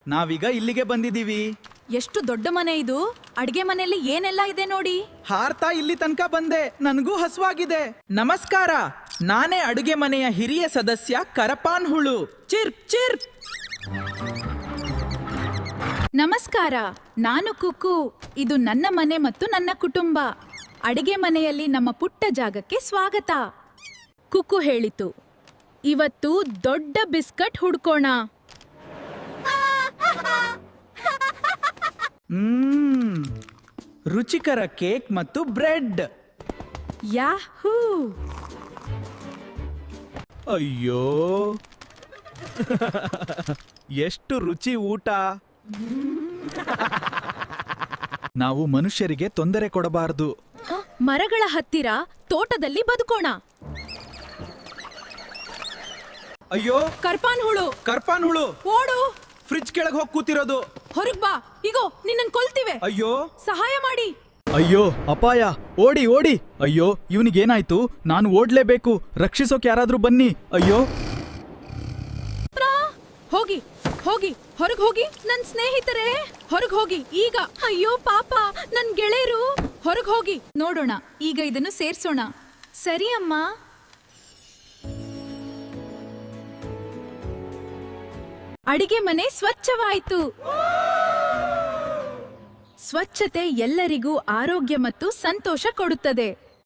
ನಾವೀಗ ಇಲ್ಲಿಗೆ ಬಂದಿದೀವಿ. ಎಷ್ಟು ದೊಡ್ಡ ಮನೆ ಇದು. ಅಡ್ಗೆ ಮನೆಯಲ್ಲಿ ಏನೆಲ್ಲ ಇದೆ ನೋಡಿ. ಹಾರ್ತಾ ಇಲ್ಲಿ ತನಕ ಬಂದೆ, ನನಗೂ ಹಸುವಾಗಿದೆ. ನಮಸ್ಕಾರ, ನಾನೇ ಅಡುಗೆ ಮನೆಯ ಹಿರಿಯ ಸದಸ್ಯ ಕರಪಾನ್ ಹುಳು. Chirp chirp. ನಮಸ್ಕಾರ, ನಾನು ಕುಕ್ಕು. ಇದು ನನ್ನ ಮನೆ ಮತ್ತು ನನ್ನ ಕುಟುಂಬ. ಅಡಿಗೆ ಮನೆಯಲ್ಲಿ ನಮ್ಮ ಪುಟ್ಟ ಜಾಗಕ್ಕೆ ಸ್ವಾಗತ. ಕುಕ್ಕು ಹೇಳಿತು, ಇವತ್ತು ದೊಡ್ಡ ಬಿಸ್ಕಟ್ ಹುಡ್ಕೋಣ. ರುಚಿಕರ ಕೇಕ್ ಮತ್ತು ಬ್ರೆಡ್. ಯಾಹೂ! ಅಯ್ಯೋ, ಎಷ್ಟು ರುಚಿ ಊಟ. ನಾವು ಮನುಷ್ಯರಿಗೆ ತೊಂದರೆ ಕೊಡಬಾರದು. ಮರಗಳ ಹತ್ತಿರ ತೋಟದಲ್ಲಿ ಬದುಕೋಣ. ಅಯ್ಯೋ, ಕರ್ಪಾನ್ ಹುಳು, ಕರ್ಪಾನ್ ಹುಳು, ಓಡು. ಫ್ರಿಡ್ಜ್ ಕೆಳಗೆ ಹೋಗಿ ಕೂತಿರೋದು. ಹೊರಗ್ ಬಾ, ಇಗೋ ನಿನ್ನನ್ ಕೊಲ್ತಿವೆ. ಅಯ್ಯೋ, ಸಹಾಯ ಮಾಡಿ. ಅಯ್ಯೋ, ಅಪಾಯ, ಓಡಿ ಓಡಿ. ಅಯ್ಯೋ, ಇವನಿಗೇನಾಯ್ತು? ನಾನು ಓಡ್ಲೇಬೇಕು. ರಕ್ಷಿಸೋಕೆ ಯಾರಾದ್ರೂ ಬನ್ನಿ. ಅಯ್ಯೋ, ಹೋಗಿ ಹೋಗಿ, ಹೊರಗ್ ಹೋಗಿ. ನನ್ ಸ್ನೇಹಿತರೆ, ಹೊರಗ್ ಹೋಗಿ ಈಗ. ಅಯ್ಯೋ ಪಾಪ, ನನ್ ಗೆಳೆಯರು. ಹೊರಗ್ ಹೋಗಿ. ನೋಡೋಣ, ಈಗ ಇದನ್ನು ಸೇರ್ಸೋಣ. ಸರಿ ಅಮ್ಮ. ಅಡಿಗೆ ಮನೆ ಸ್ವಚ್ಛವಾಯಿತು. ಸ್ವಚ್ಛತೆ ಎಲ್ಲರಿಗೂ ಆರೋಗ್ಯ ಮತ್ತು ಸಂತೋಷ ಕೊಡುತ್ತದೆ.